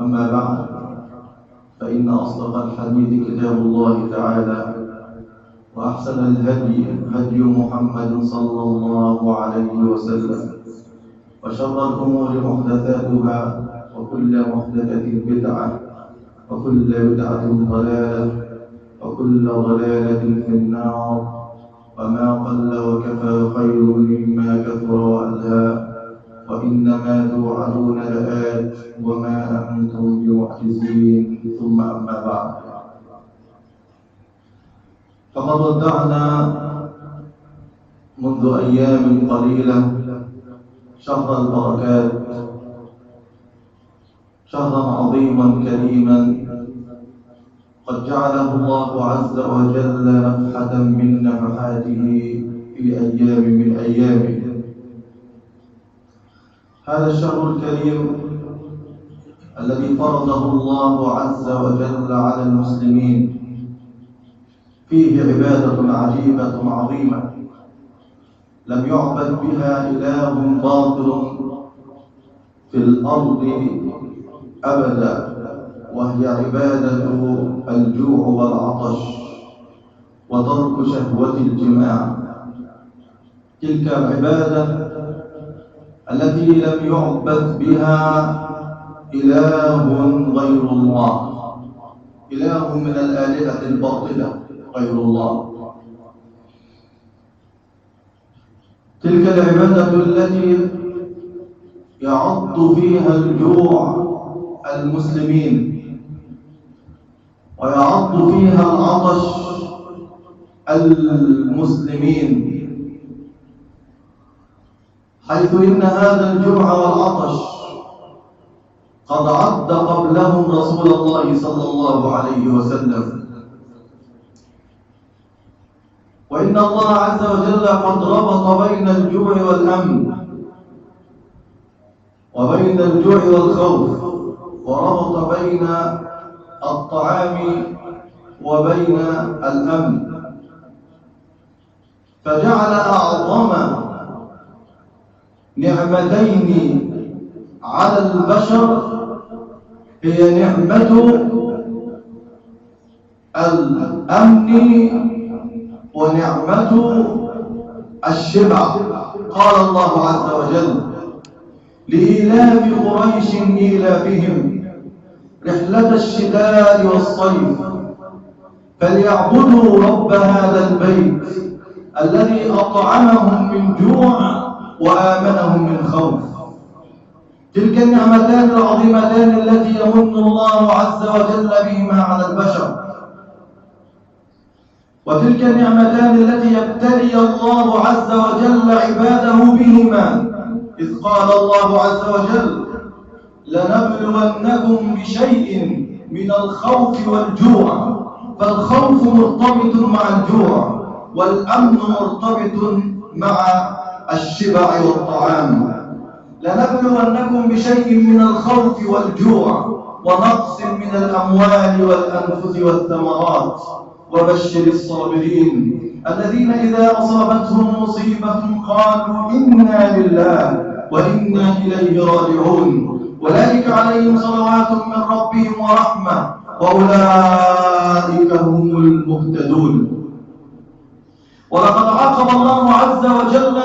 أما بعد، فإن أصدق الحديث كتاب الله تعالى، وأحسن الهدي هدي محمد صلى الله عليه وسلم، وشر الأمور محدثاتها، وكل محدثة بدعة، وكل بدعة ضلالة، وكل ضلالة في النار. وما قل وكفى خير مما كثر وألهى، وإنما توعدون لآت وما أنتم بمعجزين. ثم أما بعد، فقد ودعنا منذ أيام قليلة شهر البركات، شهرا عظيما كريما قد جعله الله عز وجل نفحة من نفحاته في أيام من أيامه. هذا الشهر الكريم الذي فرضه الله عز وجل على المسلمين فيه عبادة عجيبة عظيمة لم يعبد بها إله باطل في الأرض أبدا، وهي عبادة الجوع والعطش وترك شهوة الجماع. تلك العبادة التي لم يعبد بها إله غير الله، إله من الآلهة الباطلة غير الله. تلك العبادة التي يعض فيها الجوع المسلمين، ويعض فيها العطش المسلمين، حيث إن هذا الجوع والعطش قد عد قبلهم رسول الله صلى الله عليه وسلم. وإن الله عز وجل قد ربط بين الجوع والأمن، وبين الجوع والخوف، وربط بين الطعام وبين الأمن، فجعل أعظم نعمتين على البشر هي نعمة الأمن ونعمة الشبع. قال الله عز وجل: لإيلاف قريش إيلافهم رحلة الشتاء والصيف فليعبدوا رب هذا البيت الذي أطعمهم من جوع وآمنهم من خوف. تلك النعمتان العظيمتان التي يمن الله عز وجل بهما على البشر، وتلك النعمتان التي يبتلي الله عز وجل عباده بهما، إذ قال الله عز وجل: لنبلونكم بشيء من الخوف والجوع. فالخوف مرتبط مع الجوع، والأمن مرتبط مع الشبع والطعام. لنبلونكم بشيء من الخوف والجوع ونقص من الأموال والأنفس والثمرات، وبشر الصابرين الذين إذا أصابتهم مصيبة قالوا إنا لله وإنا إليه راجعون، أولئك عليهم صلوات من ربهم ورحمة وأولئك هم المهتدون. ولقد عاقب الله عز وجل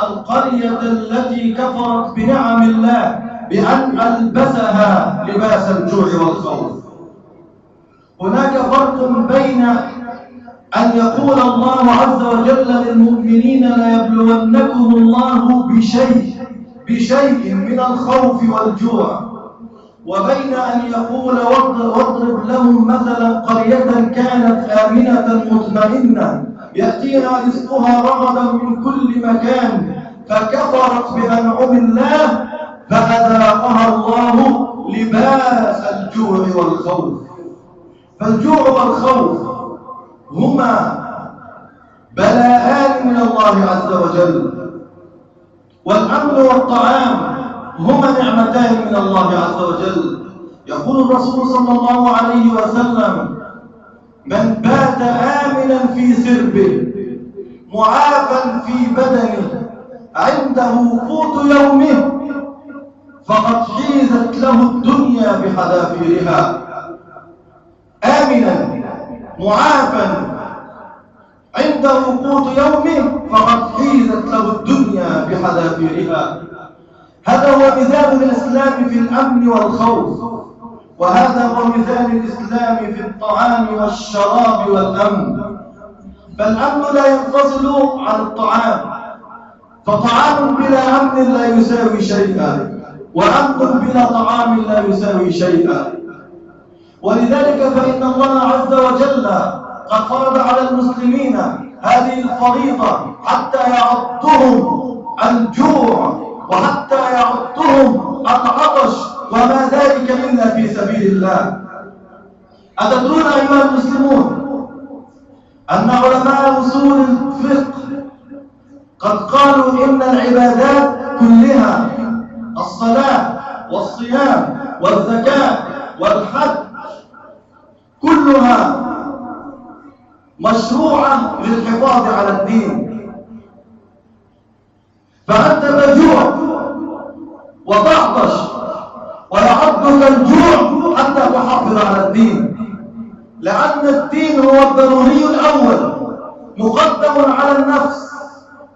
القرية التي كفرت بنعم الله بأن ألبسها لباس الجوع والخوف. هناك فرق بين أن يقول الله عز وجل للمؤمنين: ليبلونكم الله بشيء من الخوف والجوع، وبين أن يقول: واضرب لهم مثلا قرية كانت آمنة مطمئنة يأتيها رزقها رغدا من كل مكان فكفرت بأنعم الله فأذاقها الله لباس الجوع والخوف. فالجوع والخوف هما بلاءان من الله عز وجل، والأمن والطعام هما نعمتان من الله عز وجل. يقول الرسول صلى الله عليه وسلم: من بات آمنا في سربه معافا في بدنه عنده قوت يومه فقد حيزت له الدنيا بحذافيرها، آمنا معافا عنده قوت يومه فقد حيزت له الدنيا بحذافيرها. هذا هو ميزان الإسلام في الأمن والخوف، وهذا هو ميزان الإسلام في الطعام والشراب والأمن. فالأمن لا ينفصل عن الطعام، فطعام بلا أمن لا يساوي شيئا، وأمن بلا طعام لا يساوي شيئا. ولذلك فإن الله عز وجل قد فرض على المسلمين هذه الفريضة حتى يعضهم الجوع وحتى يعضهم العطش، وما ذلك إلا في سبيل الله. أتدرون أيها المسلمون أن علماء أصول الفقه قد قالوا إن العبادات كلها، الصلاة والصيام والزكاة والحج، كلها مشروعة للحفاظ على الدين. فأنت تجوع وتعطش ويعضك الجوع حتى تحافظ على الدين، لأن الدين هو الضروري الأول، مقدم على النفس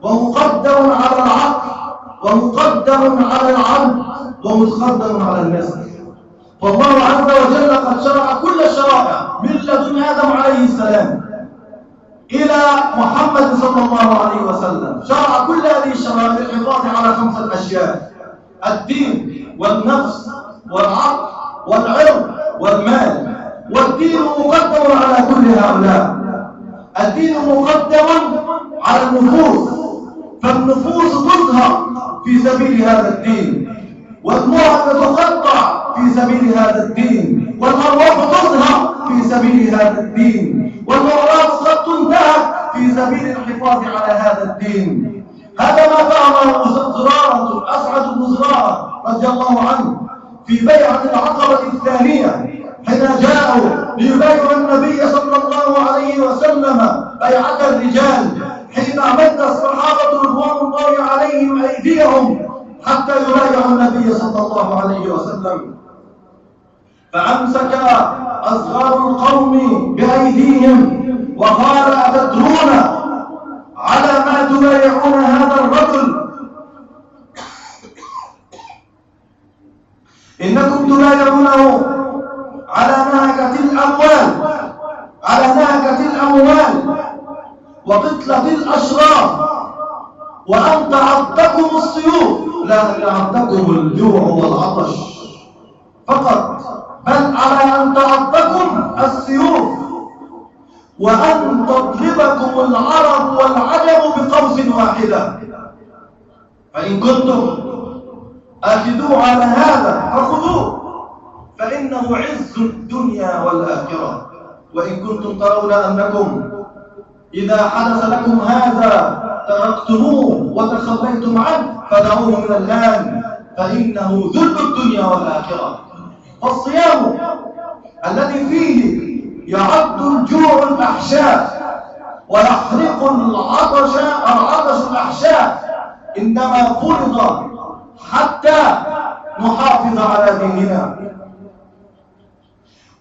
ومقدم على العقل ومقدم على العبد ومقدم على النسل. فالله عز وجل قد شرع كل الشرائع من لدن آدم عليه السلام إلى محمد صلى الله عليه وسلم، شرع كل هذه الشرائع للحفاظ على 5 أشياء: الدين والنفس والعقل والعرض والمال. والدين مقدم على كل هؤلاء. الدين مقدم على النفوس، فالنفوس تظهر في سبيل هذا الدين، والدموع تتقطع في سبيل هذا الدين، والأرواح تظهر في سبيل هذا الدين، والأعراض قد تنتهك في سبيل الحفاظ على هذا الدين. هذا ما فعله زرارة أسعد بن زرارة رضي الله عنه في بيعة العقبة الثانية، حين جاءوا ليبايعوا النبي صلى الله عليه وسلم بيعة الرجال، حين مد الصحابة رضوان الله عليهم أيديهم حتى يبايعوا النبي صلى الله عليه وسلم، فأمسك أصغار القوم بأيديهم وقال: أتدرون على ما تبايعون هذا الرجل؟ إنكم تبايعونه على نهكة الأموال وقتلة الأشراف، وأن تعضكم السيوف لا تعضكم الجوع والعطش فقط، بل على أن تعضكم السيوف وأن تضربكم العرب والعجم بقوس واحدة. فإن كنتم آخذوا على هذا فخذوه، فإنه عز الدنيا والآخرة. وإن كنتم ترون أنكم إذا حدث لكم هذا تركتموه وتخليتم عنه فدعوه من الآن، فإنه ذل الدنيا والآخرة. فالصيام الذي فيه يعد الجوع الأحشاء ويحرق العطش الأحشاء إنما فرض حتى نحافظ على ديننا.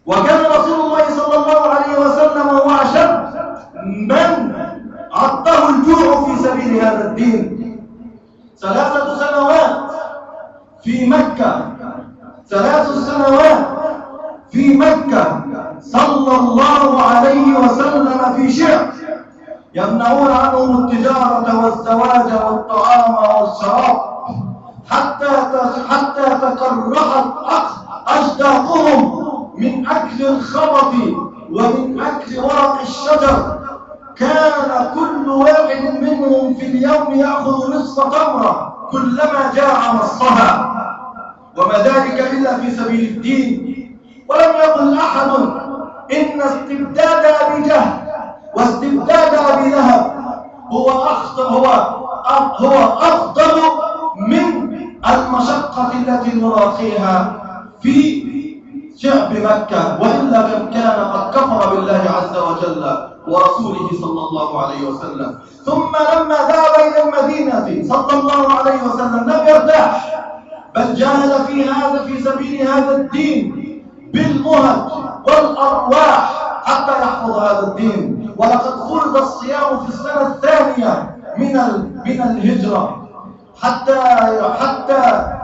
وكان رسول الله صلى الله عليه وسلم هو أشد من عضه الجوع في سبيل هذا الدين. 3 سنوات في مكة، 3 سنوات في مكة صلى الله عليه وسلم في شعب يمنعون عنهم التجارة والزواج والطعام والشراب حتى تكرهت أشداقهم من أكل الخبط ومن أكل ورق الشجر. كان كل واحد منهم في اليوم يأخذ نصف تمرة كلما جاع مصها، وما ذلك إلا في سبيل الدين. ولم يقل أحد إن استبداد أبي جهل واستبداد أبي لهب هو أفضل من المشقة التي نلاقيها في شعب مكة، وإلا كان قد كفر بالله عز وجل ورسوله صلى الله عليه وسلم. ثم لما ذهب إلى المدينة صلى الله عليه وسلم لم يرتاح، بل جاهد في سبيل هذا الدين بالمهج والأرواح حتى يحفظ هذا الدين. ولقد فرض الصيام في السنة الثانية من الهجرة حتى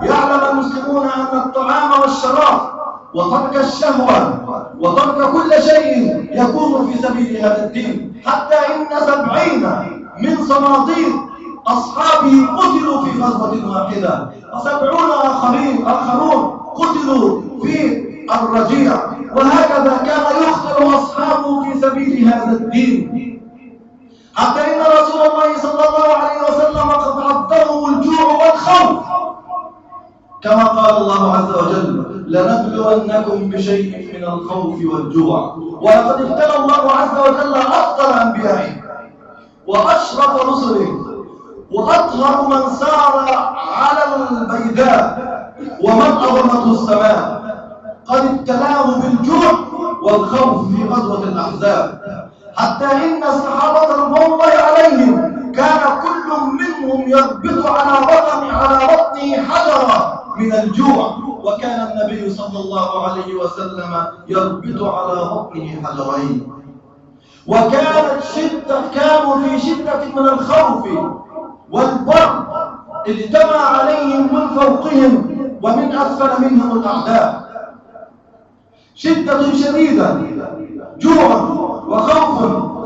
يعلم المسلمون أن الطعام والشراب وترك الشهوة وترك كل شيء يكون في سبيل هذا الدين. حتى إن 70 من صناديق أصحابه قتلوا في غزوة واحدة، و70 آخرون قتلوا في الرجيع. وهكذا كان يقتل أصحابه في سبيل هذا الدين، حتى إن رسول الله صلى الله عليه وسلم قد عذبهم الجوع والخوف، كما قال الله عز وجل: لنبلونكم بشيء من الخوف والجوع. ولقد ابتلى الله عز وجل أفضل أنبيائه وأشرف رسله وأطهر من سار على البيداء ومن أظلمته السماء، قد ابتلاه بالجوع والخوف في غزوة الأحزاب، حتى إن الصحابة رضوان الله عليهم كان كل منهم يربط على بطنه حجرا من الجوع، وكان النبي صلى الله عليه وسلم يربط على بطنه حجرين. كانوا في شدة من الخوف والبرد، اجتمع عليهم من فوقهم ومن أسفل منهم الأعداء، شدة شديدة، جوع وخوف،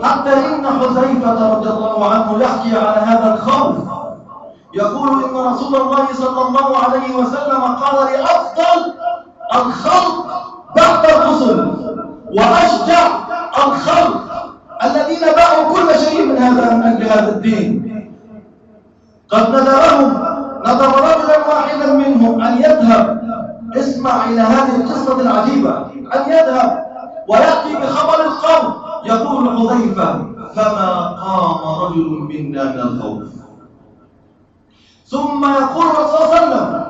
حتى إن حذيفة رضي الله عنه يحكي على هذا الخوف، يقول إن رسول الله صلى الله عليه وسلم قال: لأفضل الخلق بعد الرسل وأشجع الخلق الذين باعوا كل شيء من أجل هذا الدين، قد نذر رجلا واحدا منهم أن يذهب، اسمع إلى هذه القصة العجيبة، أن يذهب ويأتي بخبر القوم. يقول حذيفة: فما قام رجل منا من الخوف. ثم يقول الرسول صلى الله عليه وسلم: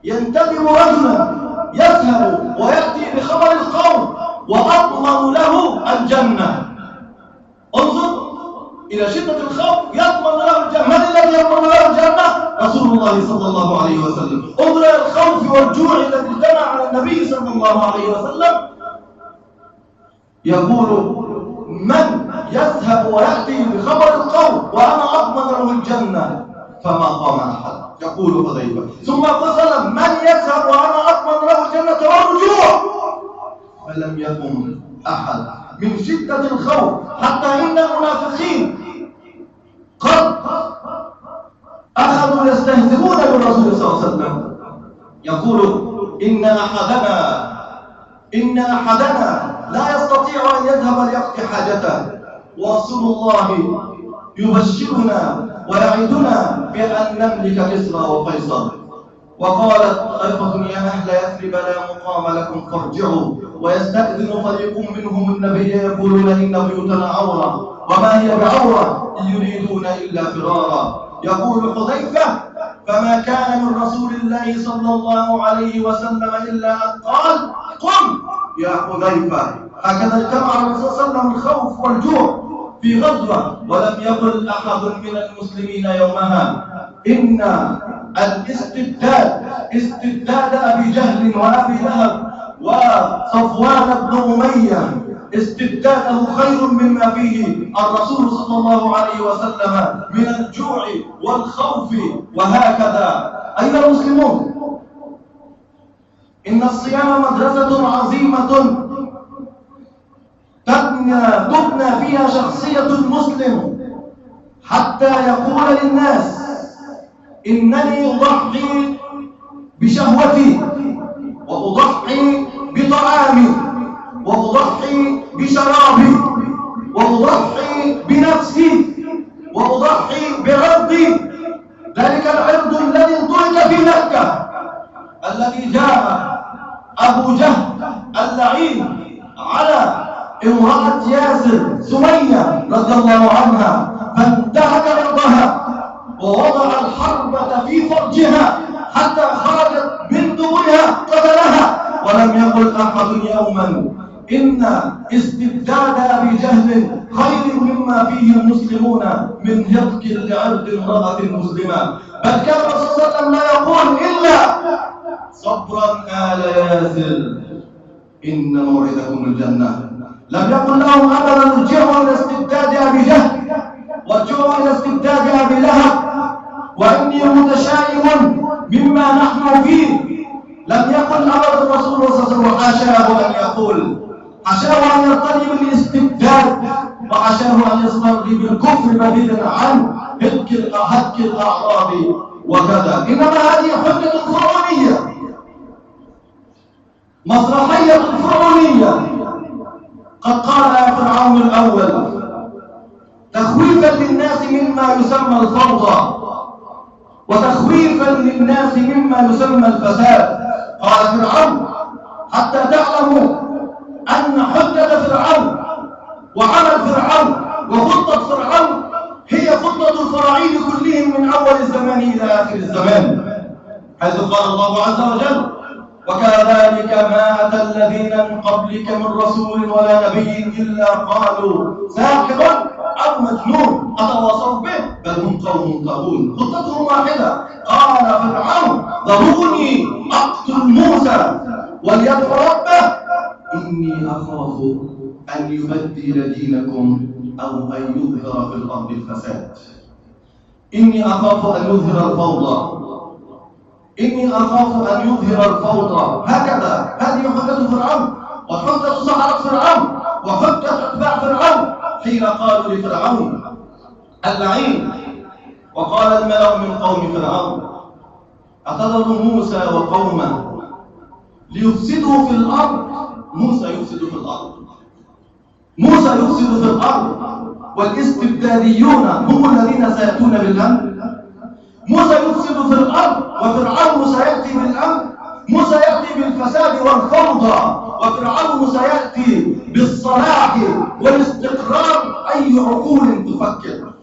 ينتدب رجلا يذهب ويأتي بخبر القوم وأضمن له الجنة. انظر إلى شدة الخوف، يضمن له الجنة. من الذي يضمن له الجنة؟ رسول الله صلى الله عليه وسلم. انظر إلى الخوف والجوع الذي اجتمع على النبي صلى الله عليه وسلم. يقول: من يذهب ويأتي بخبر القوم وأنا أضمن له الجنة؟ فما قام أحد. يقول حذيفة: ثم قال: من يذهب وأنا أضمن له الجنة والرجوع؟ فلم يقم أحد من شدة الخوف، حتى إن المنافقين قد أخذوا يستهزئون بالرسول صلى الله عليه وسلم. يقول: إن أحدنا لا يستطيع أن يذهب ليقضي حاجته، ورسول الله يبشرنا ويعدنا بأن نملك كسرى وقيصر. وقالت طائفة: يا أهل يثرب لا مقام لكم فارجعوا. ويستأذن فريق منهم النبي يقولون: إن بيوتنا عورة، وما هي بعورة، إن يريدون إلا فرارا. يقول حذيفة: فما كان من رسول الله صلى الله عليه وسلم إلا أن قال: قم يا حذيفة. هكذا اجتمع الرسول صلى الله عليه وسلم الخوف والجوع في غزوة، ولم يقل أحد من المسلمين يومها إن استبداد أبي جهل وأبي لهب وصفوان بن أمية استبداده خير مما فيه الرسول صلى الله عليه وسلم من الجوع والخوف. وهكذا أيها المسلمون، إن الصيام مدرسة عظيمة تبنى فيها شخصية المسلم، حتى يقول للناس: إنني أضحي بشهوتي، وأضحي بطعامي، وأضحي بشرابي، وأضحي بنفسي، وأضحي بعرضي. ذلك العرض الذي انطلق في مكة، الذي جاء أبو جهل اللعين على امرأة ياسر سمية رضي الله عنها، فانتهك عرضها ووضع الحربة في فرجها حتى خرجت من دبرها قتلها. ولم يقل أحد يوما إن استبداد أبي جهل خير مما فيه المسلمون من هتك لعرض امرأة مسلمة. بل كان الرسول صلى الله عليه وسلم لا يقول إلا: صبرا آل ياسر، إن موعدكم الجنة. لم يقل لهم أبدا ارجعوا إلى استبداد أبي جهل وارجعوا إلى استبداد أبي لهب وإني متشائم مما نحن فيه. لم يقل أبدا الرسول صلى الله عليه وسلم حاشاه أن يقول، حاشاه أن يرتدي بالاستبداد، وحاشاه أن يسترضي بالكفر بديلا عن هتك الأعراض وكذا. إنما هذه حجة فرعونية، مسرحية فرعونية. قد قال فرعون الأول تخويفا للناس مما يسمى الفوضى وتخويفا للناس مما يسمى الفساد. قال فرعون حتى تعلموا أن حجة فرعون وعمل فرعون وخطة فرعون هي خطة الفراعين كلهم من أول الزمان إلى آخر الزمان، حيث قال الله عز وجل وكذلك ما أتى الذين من قبلك من رسول ولا نبي إلا قالوا ساحر أو مجنون أتواصوا به بل هم قوم طاغون. خطتهم واحدة. قال فرعون ذروني أقتل موسى وليدعو ربه إني أخاف أن يبدل دينكم أو أن يظهر في الأرض الفساد. إني أخاف أن يظهر الفوضى، إني أخاف أن يظهر الفوضى. هكذا هذه حجة فرعون وحجة سحرة فرعون وحجة أتباع فرعون حين قالوا لفرعون اللعين وقال الملأ من قوم فرعون أتذر موسى وقومه ليفسدوا في الأرض. موسى يفسد في الأرض، موسى يفسد في الأرض والاستبداديون هم الذين سيأتون بالأمن. موسى يفسد في الأرض وفرعون سيأتي بالأمن. موسى يأتي بالفساد والفوضى وفرعون سيأتي بالصلاح والاستقرار. أي عقول تفكر،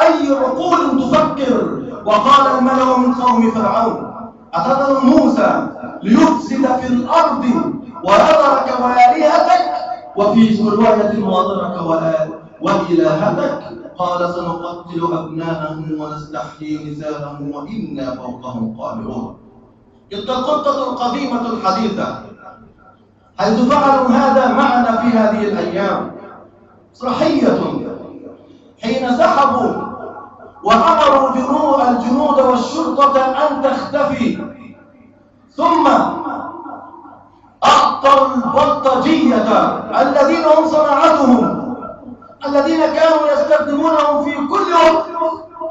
أي عقول تفكر. وقال الملأ من قوم فرعون أتذر موسى ليفسد في الأرض ويذرك وآلهتك، وفي رواية وذرك وإلهتك قال سنقتل أبناءهم ونستحيي نساءهم وإنا فوقهم قاهرون. تلك الخطة القديمة الحديثة حيث فعلوا هذا معنا في هذه الأيام. مسرحية حين سحبوا وأمروا الجنود والشرطة أن تختفي، ثم أعطوا البلطجية الذين هم صناعتهم الذين كانوا يستخدمونهم في كل وقت.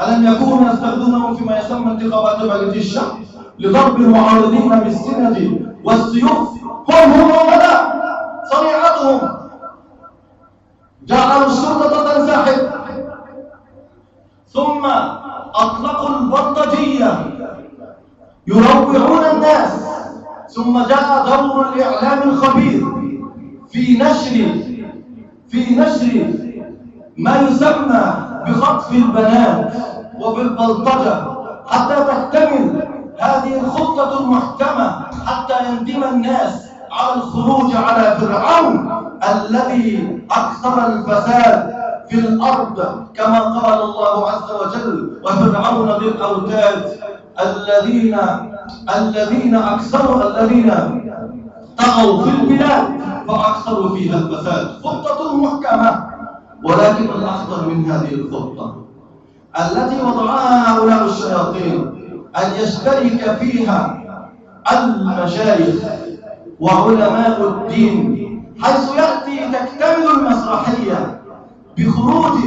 ألم يكونوا يستخدمونهم فيما يسمى انتخابات مجلس الشعب لضرب المعارضين بالسنة والسيوف؟ هم هؤلاء صنيعتهم. جعلوا الشرطة تنسحب ثم أطلقوا البلطجية يروعون الناس. ثم جاء دور الإعلام الخبير في نشر ما يسمى بخطف البنات وبالبلطجة حتى تكتمل هذه الخطة المحكمة، حتى يندم الناس على الخروج على فرعون الذي أكثر الفساد في الأرض كما قال الله عز وجل وفرعون ذي الأوتاد الذين طغوا في البلاد فأكثروا فيها الفساد. خطة محكمة، ولكن الأخطر من هذه الخطة التي وضعها هؤلاء الشياطين أن يشترك فيها المشايخ وعلماء الدين، حيث تكتمل المسرحية بخروج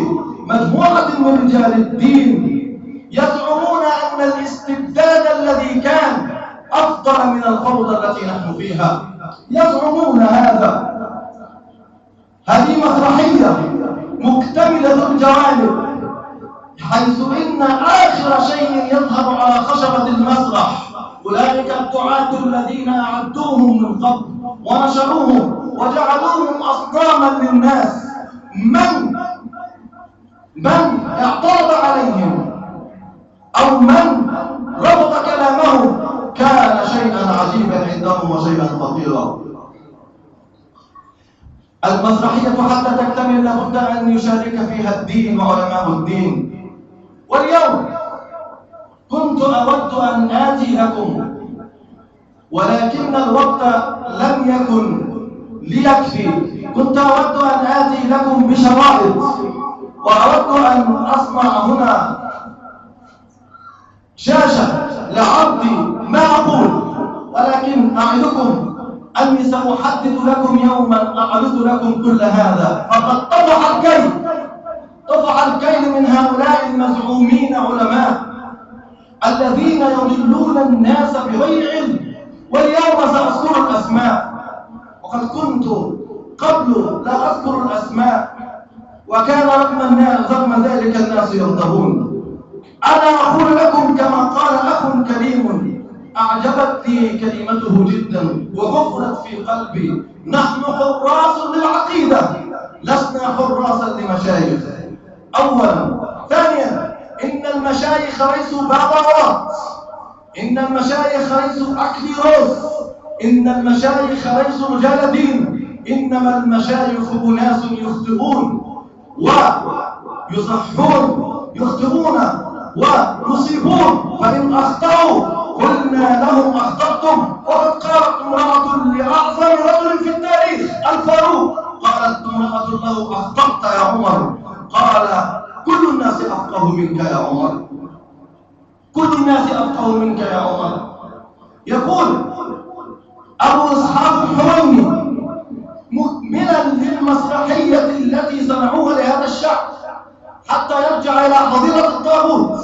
مجموعة من رجال الدين يزعمون أن الاستبداد الذي كان أفضل من الفوضى التي نحن فيها. يزعمون هذا. هذه مسرحية مكتملة الجوانب، حيث إن آخر شيء يظهر على خشبة المسرح أولئك الدعاة الذين أعدوهم من قبل ونشروهم وجعلوهم أصناما للناس. من اعترض عليهم أو من رفض كلامهم كان شيئا عجيبا عندهم وشيئا خطيرا. المسرحية حتى تكتمل لابد أن يشارك فيها الدين وعلماء الدين. واليوم كنت أود أن آتي لكم ولكن الوقت لم يكن ليكفي. كنت أود أن آتي لكم بشرائط، وأود أن أصنع هنا شاشة لعرض ما أقول، ولكن أعدكم أني سأحدد لكم يوما أعرض لكم كل هذا. فقد طفح الكيل من هؤلاء المزعومين علماء الذين يضلون الناس بغير علم. واليوم سأذكر الأسماء، وقد كنت قبل لا أذكر الأسماء، وكان رغم ذلك الناس يغضبون. أنا أقول لكم كما قال أخ كريم أعجبتني كلمته جدا وغفرت في قلبي: نحن حراس للعقيدة، لسنا حراسا لمشايخ. أولا. ثانيا، إن المشايخ ليسوا بابوات، إن المشايخ ليسوا أكليروس، إن المشايخ ليسوا رجال دين، إنما المشايخ أناس يخطئون ويصحون، يخطئون ويصيبون. فإن أخطأوا قلنا لهم أخطأتم. وقد قالت امرأة لأعظم رجل في التاريخ الفاروق، قالت امرأة له: أخطأت يا عمر. قال: كل الناس أفقه منك يا عمر، كل الناس أفقه منك يا عمر. يقول أبو إسحاق الحويني مكملا للمسرحية التي صنعوها لهذا الشعب حتى يرجع إلى حظيرة الطاغوت،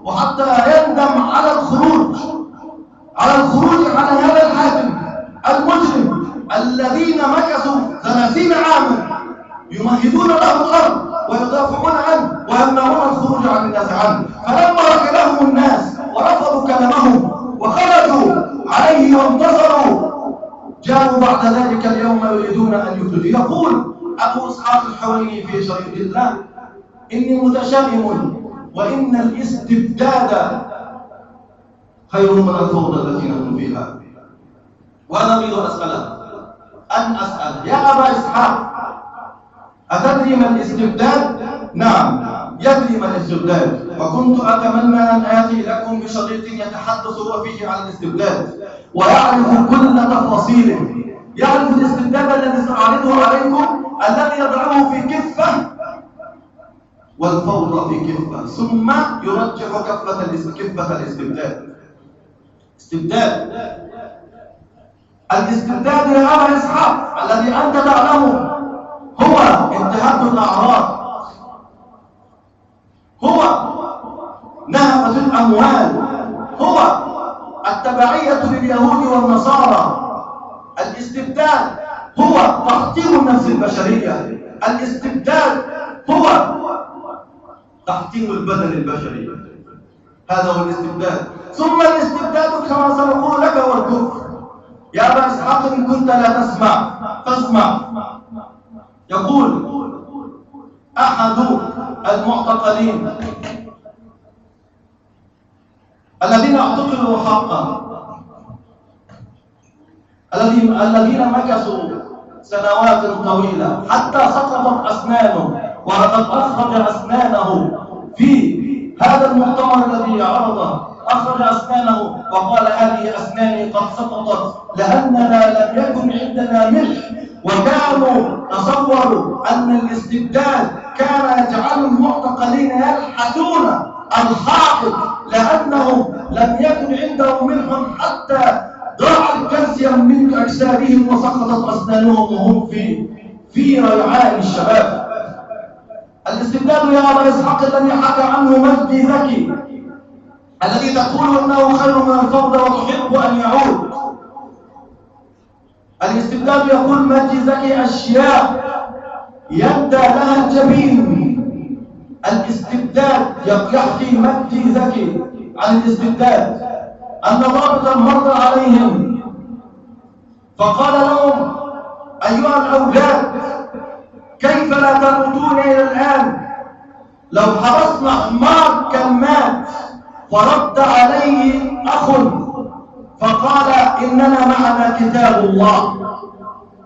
وحتى يندم على الخروج على هذا الحاكم المجرم الذين مكثوا 30 عاما يمهدون له الأرض ويدافعون عنه ويمنعون الخروج عن الناس عنه. فلما ركلهم الناس ورفضوا كلامهم وخرجوا عليه وانتصروا، جاءوا بعد ذلك اليوم يريدون أن يخرجوا. يقول أبو إسحاق الحويني في شريط الله: إني متشائم، وإن الاستبداد خير من الفوضى التي نحن فيها. وأنا أريد أن أسأل يا أبا إسحاق: أتدري ما الاستبداد؟ نعم، يدري ما الاستبداد. وكنت أتمنى أن آتي لكم بشريط يتحدث هو فيه عن الاستبداد ويعرف كل تفاصيله، يعرف الاستبداد الذي سأعرضه عليكم، الذي يضعه في كفة والفوضى في كفة، ثم يرجح كفة الاستبداد. الاستبداد يا أبا إسحاق الذي أنت تعلمه هو انتهاك الأعراض، هو نهبة الأموال، هو التبعية لليهود والنصارى. الاستبداد هو تحطيم النفس البشرية. الاستبداد هو تحطيم البدن البشري. هذا هو الاستبداد. ثم الاستبداد كما سنقول لك هو الكفر. يا أبا إسحاق إن كنت لا تسمع فاسمع. يقول أحد المعتقلين الذين اعتقلوا حقا، الذين مكثوا سنوات طويلة حتى سقطت أسنانه، ولقد أخرج أسنانه في هذا المؤتمر الذي عرضه، أخرج أسنانه وقال: هذه أسناني قد سقطت لأننا لم يكن عندنا ملح. وكانوا تصوروا أن الاستبداد كان يجعل المعتقلين يلحسون الحائط لأنهم لم يكن عندهم ملح حتى ضاع الكالسيوم من أجسادهم وسقطت أسنانهم وهم في ريعان الشباب. الاستبداد يا أبا إسحاق الذي حكى عنه مجدي زكي، الذي تقول أنه خير من الفوضى وتحب أن يعود. الاستبداد يقول مجدي زكي أشياء يندى لها الجبين. الاستبداد يحكي مجدي زكي عن الاستبداد أن ضابطا مر عليهم فقال لهم: أيها الأولاد، كيف لا تموتون إلى الآن؟ لو حرصنا حمار كالمات. فرد عليه أخ فقال: إننا معنا كتاب الله،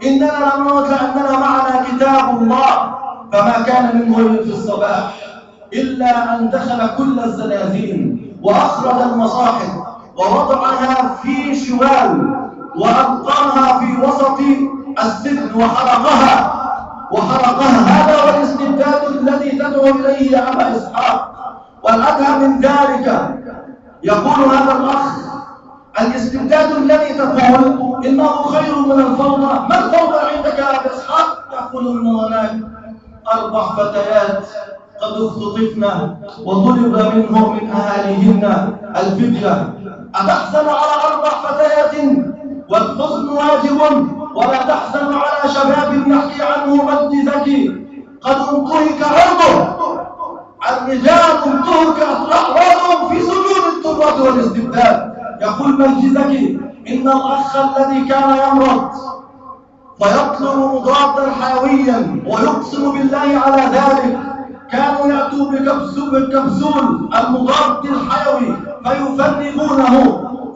إننا لم نموت لأننا معنا كتاب الله. فما كان منه في الصباح إلا أن دخل كل الزنازين وأخرج المصاحف ووضعها في شوال وألقاها في وسط السجن وحرقها. هذا هو الاستبداد الذي تدعو إليه يا أبا إسحاق. والأدهى من ذلك يقول هذا الأخ: الاستبداد الذي تقول إنه خير من الفوضى، ما الفوضى عندك يا أبا إسحاق؟ يقول إن هناك 4 فتيات قد اختطفن وطلب منهم من أهاليهن الفدية. أتحزن على 4 فتيات؟ والحزن واجب، ولا تحزن على شباب يحكي عنه مجدي زكي قد انتهك عرضه. الرجال انتهك أعراضهم في سجون التربة والاستبداد. يقول مجدي زكي: إن الأخ الذي كان يمرض فيطلب مضادا حيويا ويقسم بالله على ذلك، كانوا يأتوا بالكبسول المضاد الحيوي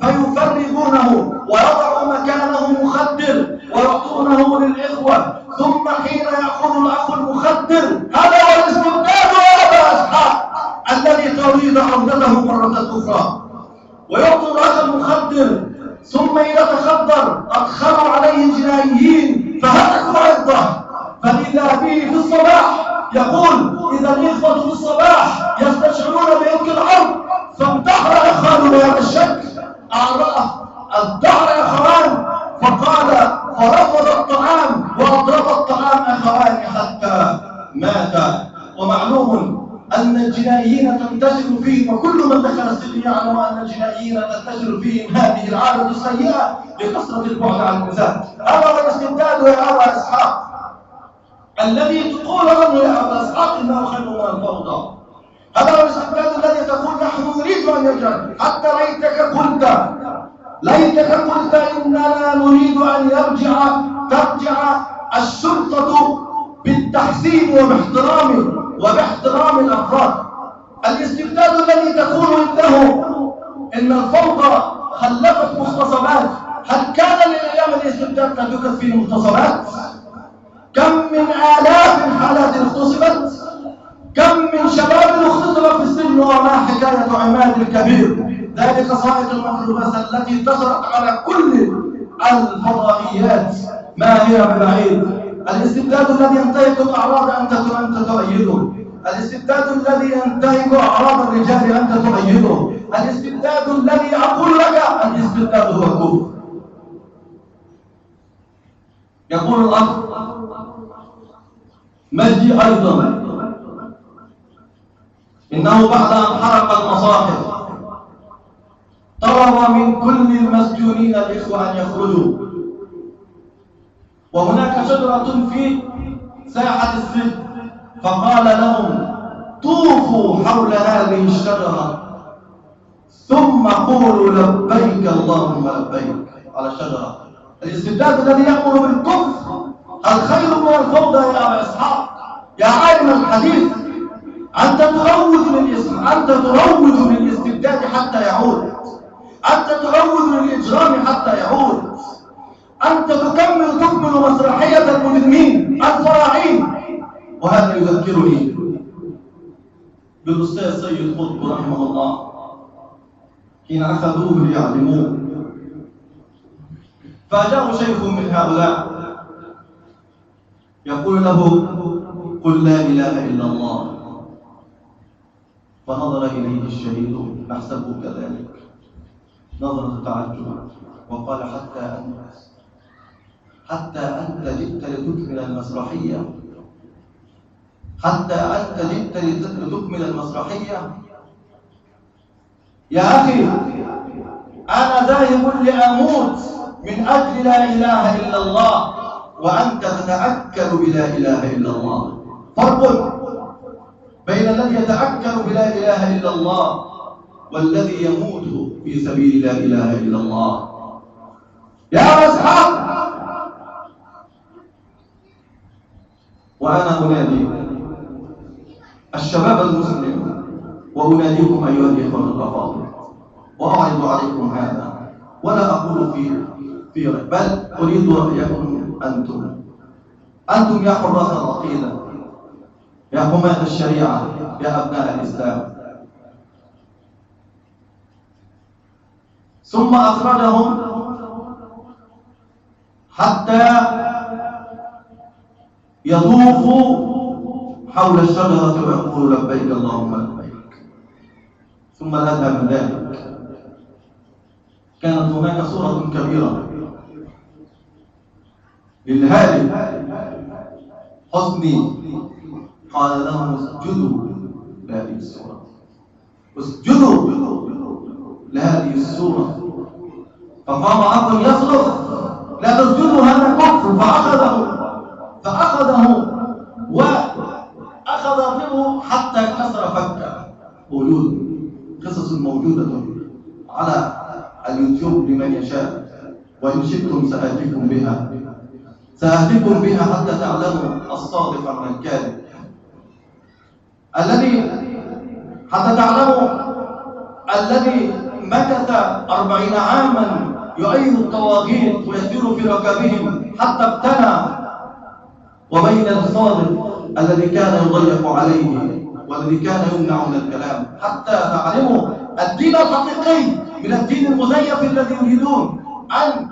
فيفرغونه ويضع مكانه مخدر ويعطونه للإخوة، ثم حين يأخذ الأخ المخدر، هذا هو الاستبداد يا أبا إسحاق الذي تريد عودته مرة أخرى، ويعطي الأخ المخدر، ثم إذا تخدر أدخلوا عليه جنائيين فهتكوا عرضه، فإذا به في الصباح يقول: إذا الإخوة في الصباح يستشعرون بإلك العرض فانتحر إخوانه بهذا الشكل، الدهر يا أخوان، فرفض الطعام وأضرب الطعام أخوان حتى مات. ومعلوم أن الجنائيين تنتشر فيهم، وكل من دخل السجن يعلم أن الجنائيين تنتشر فيهم هذه العادة السيئة لكثرة البعد عن النساء. هذا هو الاستبداد يا أبا إسحاق الذي تقول عنه يا أبا إسحاق إنه خير من الفوضى. هذا هو الاستبداد الذي تقول نحن نريد أن يرجع، حتى ليتك قلت إننا نريد أن ترجع الشرطة بالتحسين وباحترام الأفراد. الاستبداد الذي تقول إن الفوضى خلفت مغتصبات، هل كان لأيام الاستبداد تحدث فيه مغتصبات؟ كم من آلاف حالات اغتصبت، كم من شباب اغتصب في السجن، وما حكاية عماد الكبير ذلك صائد الميكروباص التي انتشرت على كل الفضائيات، ما هي ببعيد. الاستبداد الذي ينتهك الأعراض أنت تؤيده، الاستبداد الذي ينتهك أعراض الرجال أنت تؤيده، الاستبداد الذي أقول لك الاستبداد هو كفر. يقول الأخ مجدي أيضا إنه بعد أن حرق المصاحف طلب من كل المسجونين الإخوة أن يخرجوا، وهناك شجرة في ساحة السجن، فقال لهم: طوفوا حول هذه الشجرة ثم قولوا لبيك اللهم لبيك على الشجرة. الاستبداد الذي يأمر بالكفر هل خير من الفوضى يا أبا إسحاق؟ يا عالم الحديث، أنت تروج للاستبداد حتى يعود، أنت تروج للإجرام حتى يعود، أنت تكمل مسرحية المجرمين الفراعين. وهذا يذكرني بالأستاذ سيد قطب رحمه الله حين أخذوه ليعلموه، فأجاه شيخ من هؤلاء يقول له: قل لا إله إلا الله. فنظر إليه الشهيد نحسبه كذلك نظرة تعجب، وقال: حتى أنت جئت لتكمل المسرحية، حتى أنت جئت لتكمل المسرحية؟ يا أخي، أنا ذاهب لأموت من أجل لا إله إلا الله، وأنت تتأكد بلا إله إلا الله. فرق بين الذي يتأكد بلا إله إلا الله والذي يموت في سبيل لا إله إلا الله. يا أصحاب، وأنا أنادي الشباب المسلم وأناديكم أيها الإخوة الأفاضل، وأعرض عليكم هذا ولا أقول في بل أريد رأيكم أنتم يا حراس العقيدة، يا حماة الشريعة، يا أبناء الإسلام. ثم أخرجهم حتى يطوف حول الشجرة ويقول لبيك اللهم لبيك. ثم الأدهى من ذلك كانت هناك سورة كبيرة للهادي حسني قال لهم اسجدوا لهذه السورة، اسجدوا لهذه السورة. فقام عبد يصرخ لا تسجدوا هذا كفر، فأخذه وأخذ منه حتى كسر فكه. موجود قصص موجودة على اليوتيوب لمن يشاء، وإن شئتم سأهديكم بها حتى تعلموا الصادق من الكاذب، حتى تعلموا الذي مكث 40 عاما يؤيد الطواغيت ويسير في ركبهم حتى ابتلى، وبين الصادق الذي كان يضيق عليه والذي كان يمنع من الكلام، حتى تعلموا الدين الحقيقي من الدين المزيف الذي يريدون أن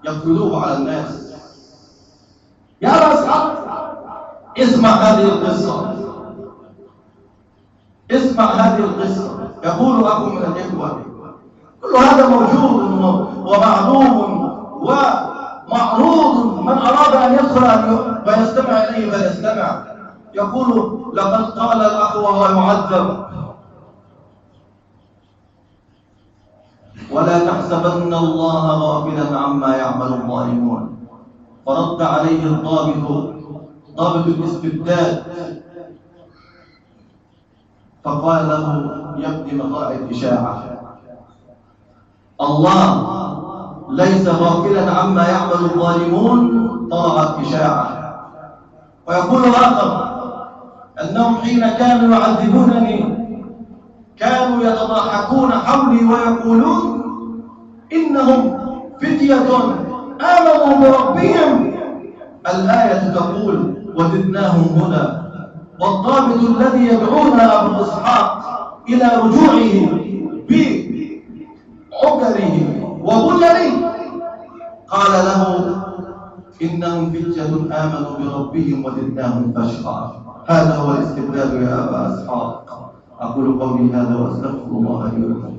يفرضوه على الناس. يا أبا إسحاق اسمع هذه القصة. يقول أخو من الإخوة كل هذا موجود ومعلوم ومعروض، من أراد أن يدخل ويستمع إليه فليستمع. يقول لقد قال الأخ وهو يعذب ولا تحسبن الله غافلا عما يعمل الظالمون. فرد عليه ضابط الاستبداد فقال له يا ابن مطاع الإشاعة، الله ليس غافلا عما يعمل الظالمون، طلعت إشاعة. ويقول آخر أنهم حين كانوا يعذبونني كانوا يتضاحكون حولي ويقولون إنهم فتية آمنوا بربهم. الآية تقول وزدناهم هدى. والضابط الذي يدعونا أبو إسحاق إلى رجوعه بعذره وبلله قال له إنهم فتية آمنوا بربهم وزدناهم فشقا. هذا هو الاستبداد يا أبا إسحاق. أقول قولي هذا وأستغفر الله لي ولكم.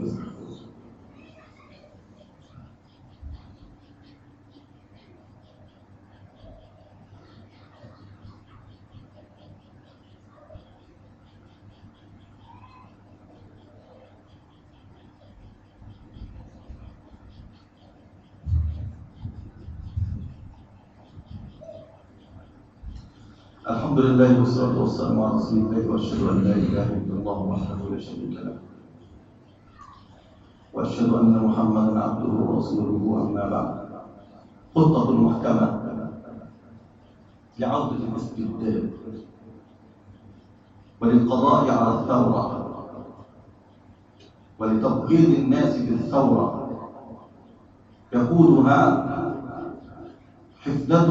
الحمد لله والصلاة والسلام على رسول الله، وأشهد أن لا إله إلا الله وحده لا شريك له، وأشهد أن محمدا عبده ورسوله. أما بعد، خطة محكمة لعودة الاستبداد وللقضاء على الثورة ولتبغيض الناس بالثورة يقودها حفلة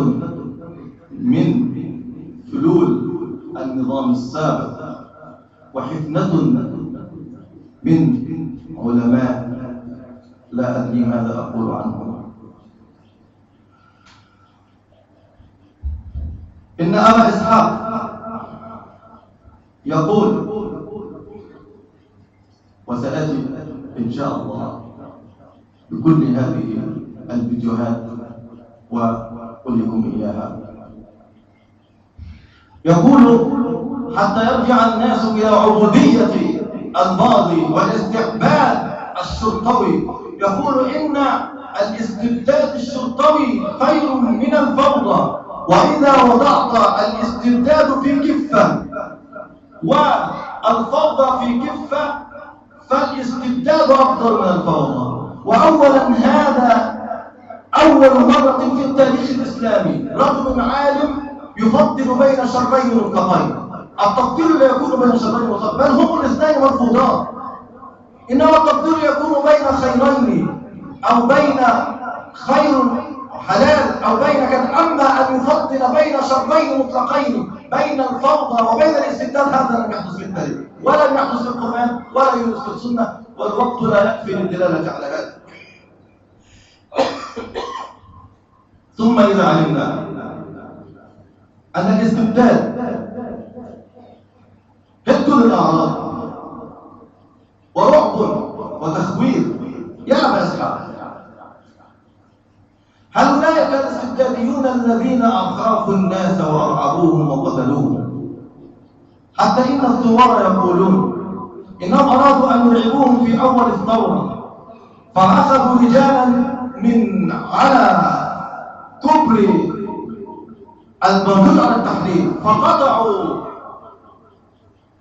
من فلول النظام السابق وحفنة من علماء لا أدري ماذا أقول عنهم. إن أبا إسحاق يقول، وسأتي إن شاء الله بكل هذه الفيديوهات وأقول لكم إياها. يقول حتى يرجع الناس إلى عبودية الماضي والاستعباد الشرطوي. يقول إن الاستبداد الشرطوي خير من الفوضى، وإذا وضعت الاستبداد في كفة والفوضى في كفة فالاستبداد أفضل من الفوضى. وأولا هذا أول مرة في التاريخ الإسلامي رجل عالم يفضل بين شرين مطلقين. التفضيل لا يكون بين شرين مطلقين، بل هم الاثنين مرفوضان، إنما التفضيل يكون بين خيرين أو بين خير حلال أو بين كذا. أما أن يفضل بين شرين مطلقين بين الفوضى وبين الاستبداد هذا لم يحدث في التاريخ ولم يحدث في القرآن ولا يحدث في السنة، والوقت لا يكفي للدلالة على هذا. ثم إذا علمنا أن الاستبداد هد للأعراض ورعب وتخويف. يا أبا إسحاق، هل أولئك الاستبداديون الذين أخافوا الناس وأرعبوهم وقتلوهم؟ حتى إن الثوار يقولون إنهم أرادوا أن يرعبوهم في أول الثورة، فأخذوا رجالا من على كبر الموجود على التحرير فقطعوا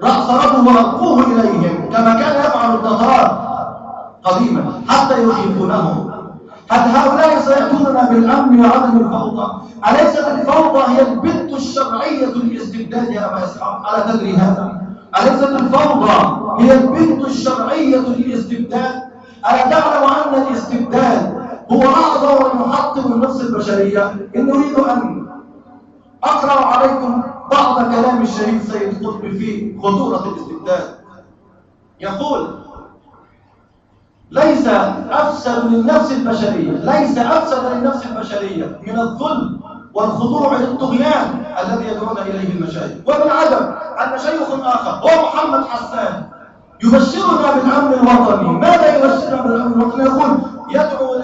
رأس رجل وألقوه إليهم كما كان يفعل التتار قديما حتى يخيفونهم. هل هؤلاء سيأتوننا بالأمن وعدم الفوضى؟ أليست الفوضى هي البت الشرعية للاستبداد يا أبا إسحاق؟ ألا تدري هذا؟ أليست الفوضى هي البت الشرعية للاستبداد؟ ألا تعلم أن الاستبداد هو أعظم محطم النفس البشرية؟ إن أريد أن أقرأ عليكم بعض كلام الشهيد سيد قطب في خطورة الاستبداد. يقول: ليس أفسد للنفس البشرية من الظلم والخضوع للطغيان الذي يدعون إليه المشايخ. وبالعجب أن شيخ آخر هو محمد حسان يبشرنا بالأمن الوطني. ماذا يبشرنا بالأمن الوطني؟ يقول يدعو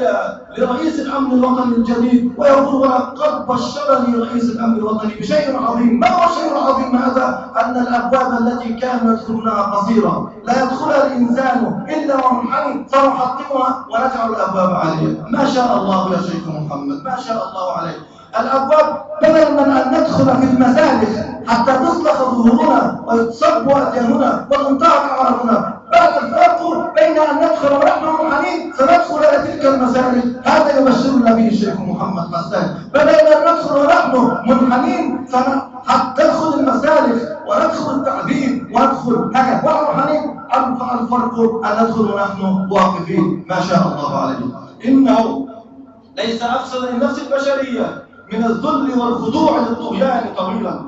لرئيس الأمن الوطني الجديد ويقول: ولقد بشرني رئيس الأمن الوطني بشيء عظيم. ما هو الشيء العظيم هذا؟ أن الأبواب التي كانوا يدخلونها قصيرة لا يدخلها الإنسان إلا ومنحني، سنحطمها ونجعل الأبواب عالية. ما شاء الله يا شيخ محمد، ما شاء الله عليك. الأبواب بدل من أن ندخل في المسالك حتى تصلح ظهورنا ويتصب أدياننا وتنتهك أعراضنا، بعد الفرق بين أن ندخل ونحن منحنين سندخل إلى تلك المسالك. هذا يبشرنا به الشيخ محمد حسان. بدل أن ندخل ونحن منحنين حتى ندخل المسالك وندخل التعذيب وندخل هكذا ونحن منحنين. الفرق أن ندخل ونحن واقفين. ما شاء الله عليه. إنه ليس أفسد للنفس البشرية من الذل والخضوع للطغيان طويلا،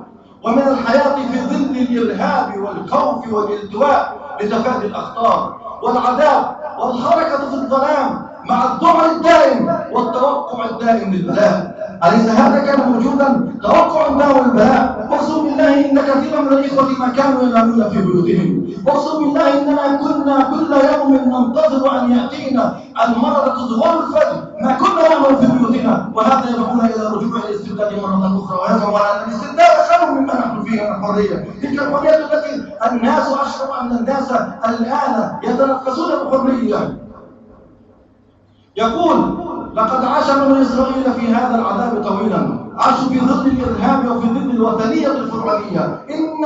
ومن الحياة في ظل الإرهاب والخوف والالتواء لتفادي الأخطار والعذاب والحركة في الظلام مع الذعر الدائم والتوقع الدائم للبلاء. أليس هذا كان موجودا؟ توقع النار والبلاء. اقسم بالله إن كثيرا من الإخوة ما كانوا ينامون في بيوتهم. اقسم بالله إننا كنا كل يوم ننتظر أن يأتينا المرض ظهور الفجر، ما كنا نعمل في بيوتنا. وهذا يدعونا إلى رجوع الاستبداد مرة أخرى، ويزعم أن الاستبداد خير مما نحن فيه من الحرية. تلك الحرية التي الناس أشعر أن الناس الآن يتنفسون بحرية. يقول: لقد عاش بنو إسرائيل في هذا العذاب طويلا، عاشوا في ظل الإرهاب وفي ظل الوثنية الفرعونية. إن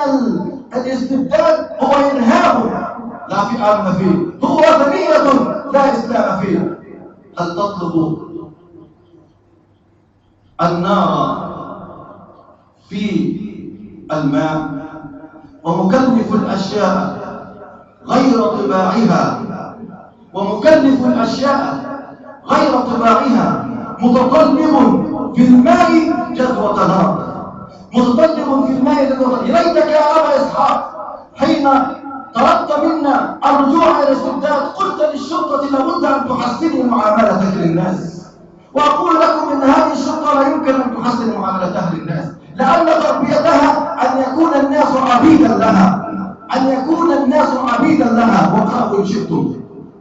الاستبداد هو إرهاب لا في أمن فيه، هو وثنية لا إسلام فيه. هل تطلب النار في الماء؟ ومكلف الأشياء غير طباعها، ومكلف الأشياء غير طباعها، متطلب في الماء جذوة نار، متطلب في الماء جذوة نار. ليتك يا أبا إسحاق حين طلبت منا الرجوع إلى الاستبداد قلت للشرطة لابد أن تحسني معاملتك للناس. وأقول لكم إن هذه الشرطة لا يمكن أن تحسن معاملة أهل الناس، لأن تربيتها أن يكون الناس عبيدا لها، أن يكون الناس عبيدا لها. واقرأوا إن شئتم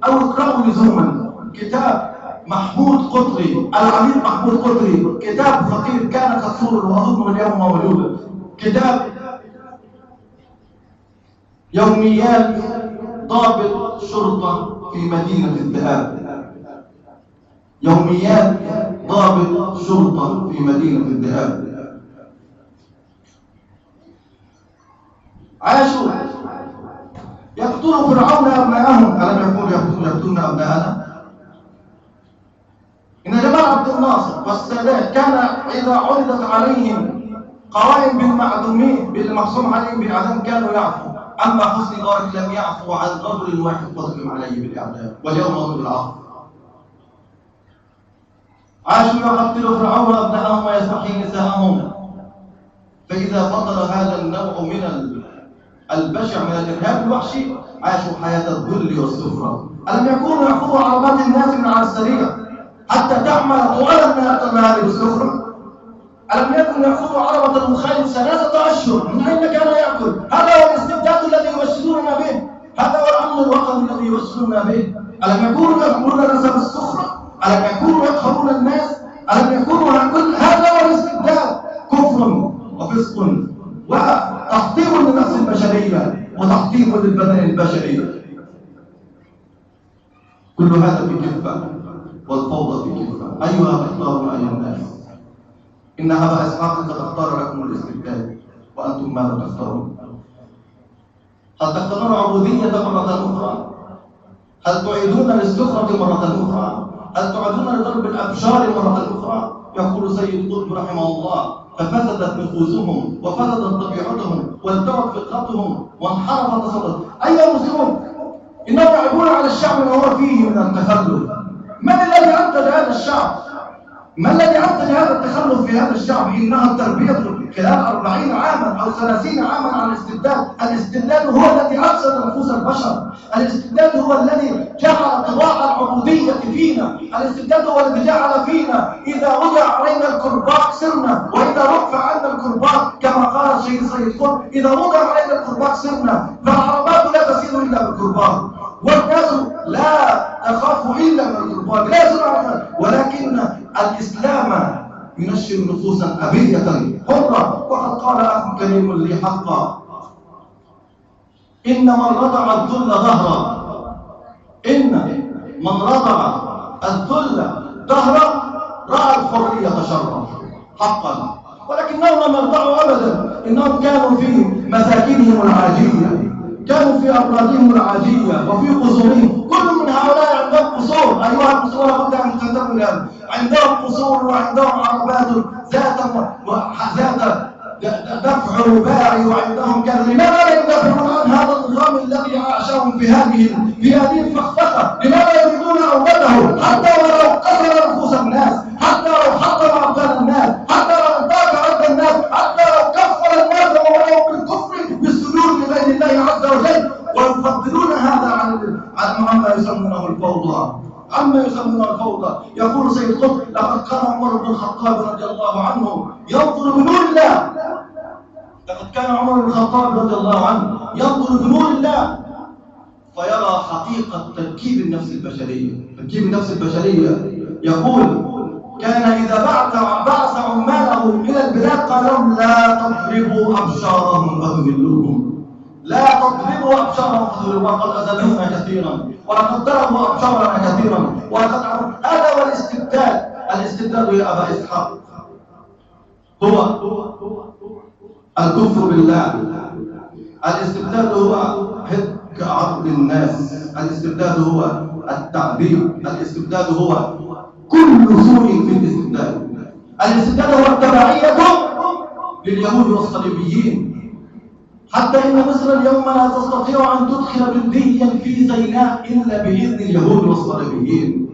أو اقرأوا لزوما كتاب محمود قطري، العميد محمود قطري، كتاب فقير كان كالصور وأظن اليوم موجود، كتاب يوميات ضابط شرطة في مدينة الذهاب. يوميات ضابط شرطة في مدينة الذهاب. عاشوا يقتل فرعون أبناءهم، ألم يقول يقتلون أبناءنا؟ إن جمال عبد الناصر والسادات كان إذا عرضت عليهم قوائم بالمعدومين بالمحسوم عليهم بالإعدام كانوا يعفوا. أما حسني مبارك لم يعفو عن رجل واحد قتل عليه بالإعدام، واليوم هو بالعفو. عاشوا يقتل فرعون أبناءهم ويستحيي نساءهم. فإذا فضل هذا النوع من البشع من الإرهاب الوحشي عاشوا حياة الذل والسفرة. ألم يكونوا يأخذوا عربات الناس من على السريع حتى تعمل طوال النهار بالسفرة؟ ألم يكن يأخذ عربة المخالف 3 أشهر؟ من أين كان يأكل؟ هذا هو الاستبداد الذي يبشروننا به، هذا هو الأمن الوطني الذي يبشروننا به. ألم يكونوا يأمرون الناس بالسخرة؟ ألم يكونوا يقهرون الناس؟ ألم يكونوا كل هذا هو الاستبداد، كفر وفسق وتحطيم للنفس البشرية وتحطيم للبدن البشري. كل هذا في كفة، والفوضى في كفة. أيها تختارون أيها الناس؟ إن أبا إسحاق قد اختار لكم الاستبداد، وأنتم ماذا تختارون؟ هل تختارون عبودية مرة أخرى؟ هل تعيدون للسخرة مرة أخرى؟ هل تعيدون لضرب الأبشار مرة أخرى؟ يقول سيد قطب رحمه الله: ففسدت نفوسهم وفسدت طبيعتهم والتوت فطرتهم وانحرفت تصرفهم. أيها المسلمون، إنهم يعيبون على الشعب ما هو فيه من التخلف. من الذي أنتج هذا الشعب؟ ما الذي أنتج هذا التخلف في هذا الشعب؟ إنها التربية خلال 40 عاما أو 30 عاما على الاستبداد. الاستبداد هو الذي أفسد نفوس البشر، الاستبداد هو الذي جعل طباع العبودية فينا، الاستبداد هو الذي جعل فينا إذا وضع علينا الكرباج سرنا، وإذا رفع عنا الكرباج كما قال الشيخ سيد قطب: إذا وضع علينا الكرباج سرنا. فالعربات لا تسير إلا بالكرباج، والناس لا تخاف إلا من الكرباج، لا يسمع، ولكن الإسلام ينشر نفوسا أبية حرة. وقد قال أخ كريم لي حقا: إن من رضع الذل ظهرا، إن من رضع الذل ظهرا رأى الحرية شرا حقا. ولكنهم لم يرضعوا أبدا، إنهم كانوا في مساكنهم العاجية، كانوا في أبراجهم العاجية وفي قصورهم. كل من هؤلاء عندهم قصور أيها المسلمون، لابد أن تنتبهوا لهم. عندهم قصور وعندهم عربات ذات دفع رباعي وعندهم كذا. لماذا لا يدافعون عن هذا النظام الذي عاشهم في هذه الفخفخة؟ لماذا يريدون أولاده حتى ولو قتل نفوس الناس، حتى لو حطم أبدان الناس، حتى لو انتهك عرض الناس، حتى لو كفر الناس وولوا بالكفر بالسجود لغير الله عز وجل، ويفضلون هذا عما يسمونه الفوضى، عما يسمونه الفوضى. يقول سيد قطب: لقد كان عمر بن الخطاب رضي الله عنه ينظر بنور الله، لقد كان عمر بن الخطاب رضي الله عنه ينظر بنور الله فيرى حقيقة تركيب النفس البشرية. تركيب النفس البشرية، يقول: كان إذا بعث عماله إلى البلاد قال لهم: لا تضربوا أبشارهم فتذلوهم، لا تضربوا أبشارهم فتذلوهم، وقد أذلونا كثيرا، ولقد ضربوا أبشارنا كثيرا، ولقد هذا هو الاستبداد. الاستبداد يا أبا إسحاق هو الكفر بالله، الاستبداد هو هتك عرض الناس، الاستبداد هو التعذيب، الاستبداد هو كل سوء في الاستبداد. الاستبداد هو التبعية لليهود والصليبيين. حتى إن مصر اليوم لا تستطيع أن تدخل جنديا في سيناء إلا بإذن اليهود والصليبيين.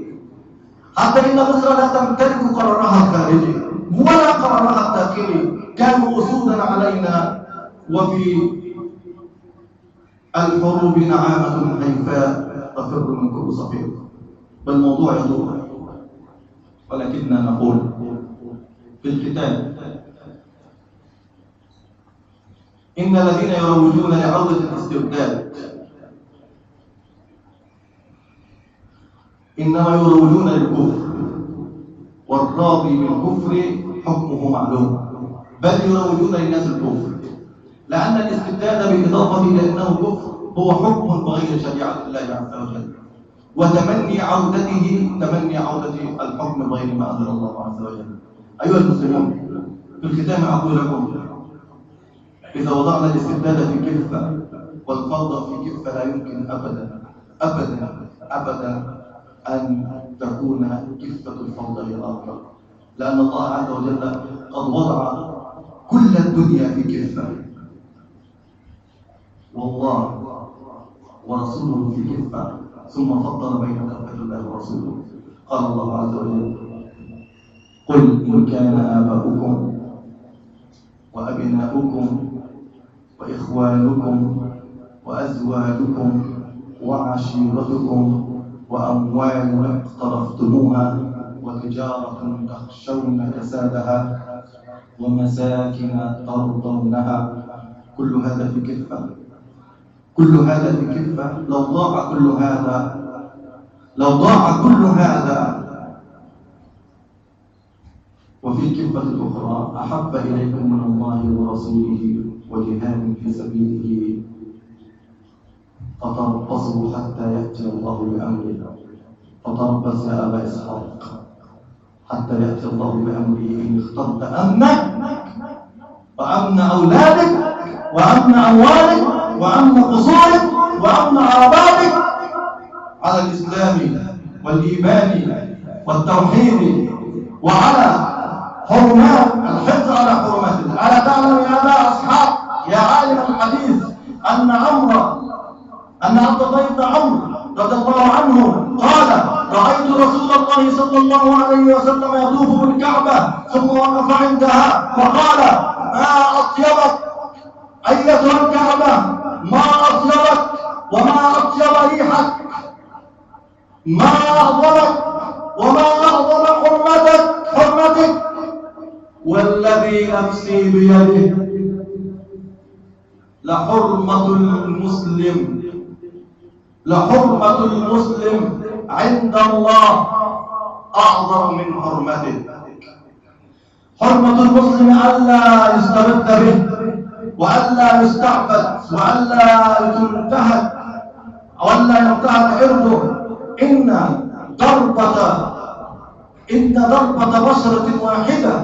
حتى إن مصر لا تمتلك قرارها الخارجي ولا قرارها الداخلي. كانوا أسودا علينا، وفي الحروب نعامة هيفاء تفر من كل صفير. بالموضوع يدور، ولكننا نقول في الختام: إن الذين يروجون لعودة الاستبداد إنما يروجون للكفر، والراضي بالكفر حكمه معلوم، بل يروجون للناس الكفر، لأن الاستبداد بالإضافة إلى أنه كفر هو حكم بغير شريعة الله عز وجل، وتمني عودته تمني عودة الحكم بغير ما أنزل الله عز وجل. أيها المسلمون، في الختام أقول لكم: إذا وضعنا الاستبداد في كفة والفوضى في كفة لا يمكن أبدا أبدا أبدا أن تكون كفة الفوضى هي الأفضل، لأن الله عز وجل قد وضع كل الدنيا في كفة، والله ورسوله في كفة، ثم فضل بين كفة الله ورسوله. قال الله عز وجل: قل إن كان آباؤكم وأبناؤكم وإخوانكم وأزواجكم وعشيرتكم وأموال اقترفتموها وتجارة تخشون كسادها ومساكن ترضونها. كل هذا في كفة، كل هذا في كفة. لو ضاع كل هذا، لو ضاع كل هذا وفي الكفة الأخرى أحب إليكم من الله ورسوله وجهاد في سبيله فتربصوا حتى يأتي الله بأمره. فتربص يا أبا إسحاق حتى يأتي الله بأمره. إن اخترت أمنك وأمن أولادك وأمن أموالك وأمن قصورك وأمن عرباتك على الإسلام والإيمان والتوحيد وعلى حرمات الحفظ على حرمات الله. ألا تعلم يا أبا إسحاق يا عالم الحديث أن عبد الله بن عمرو رضي الله عنه قال: رأيت رسول الله صلى الله عليه وسلم يطوف بالكعبة ثم وقف عندها فقال: ما أطيبك أيتها الكعبة، ما أطيبك وما أطيب ريحك، ما أعظمك وما أعظم حرمتك، والذي نفسي بيده لحرمة المسلم عند الله أعظم من حرمته. حرمة المسلم ألا يستبد به وألا يستعبد وألا ينتهك وألا ينتهك عرضه. إن ضربة بشرة واحدة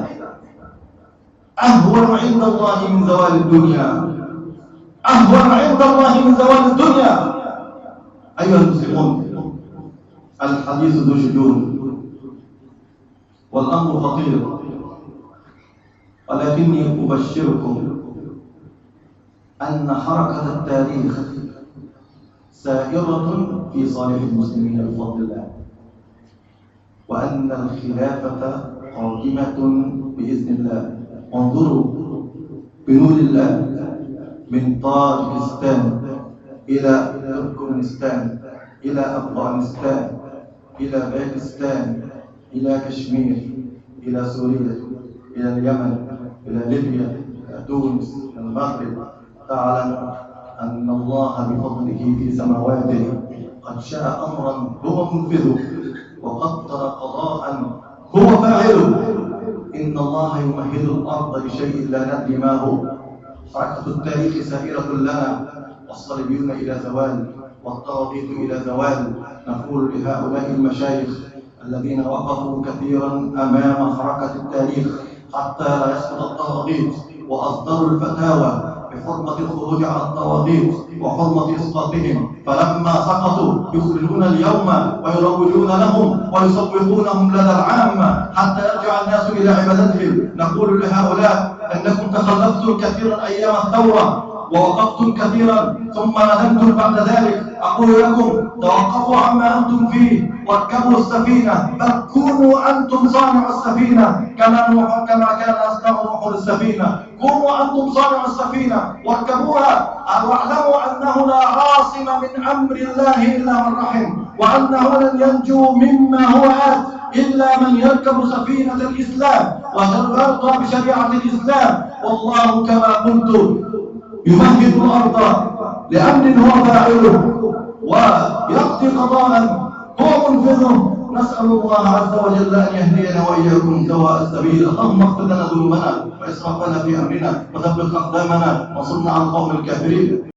أهون عند الله من زوال الدنيا، أهون عند الله من زوال الدنيا. أيها المسلمون، الحديث ذو شجون والأمر خطير، ولكني أبشركم أن حركة التاريخ سائرة في صالح المسلمين بفضل الله، وأن الخلافة قادمة بإذن الله. انظروا بنور الله من طاجكستان إلى تركمانستان إلى أفغانستان إلى باكستان إلى كشمير إلى سوريا إلى اليمن إلى ليبيا إلى تونس إلى المغرب. تعلم أن الله بفضله في سماواته قد شاء أمرا هو منفذه وقدر قضاء هو فاعله. إن الله يمهد الأرض لشيء لا ندري ما هو. حركة التاريخ سائرة لنا، والصليبيون إلى زوال والطواغيت إلى زوال. نقول لهؤلاء المشايخ الذين وقفوا كثيرا أمام حركة التاريخ حتى لا يسقط الطواغيت وأصدروا الفتاوى بحرمة الخروج على الطواغيت وحرمة إسقاطهم، فلما سقطوا يخرجون اليوم ويروجون لهم ويسوقونهم لدى العامة حتى يرجع الناس إلى عبادتهم. نقول لهؤلاء أنكم تخلفتم كثيرا أيام الثورة ووقفتم كثيرا ثم ندمتم بعد ذلك. أقول لكم: توقفوا عما أنتم فيه واركبوا السفينة، بل كونوا أنتم صانع السفينة كما كان أصنع نوح السفينة. كونوا أنتم صانع السفينة واركبوها، واعلموا أنه لا عاصم من أمر الله إلا من رحم، وأنه لن ينجو مما هو آت إلا من يركب سفينة الإسلام ويرضى بشريعة الإسلام. والله كما قلت يمهد الأرض لأمر هو فاعله ويقضي قضاء هو منفذه. نسأل الله عز وجل أن يهدينا وإياكم سواء السبيل. اللهم اغفر لنا ذنوبنا وإسرافنا في أمرنا وثبت أقدامنا وانصرنا على القوم الكافرين.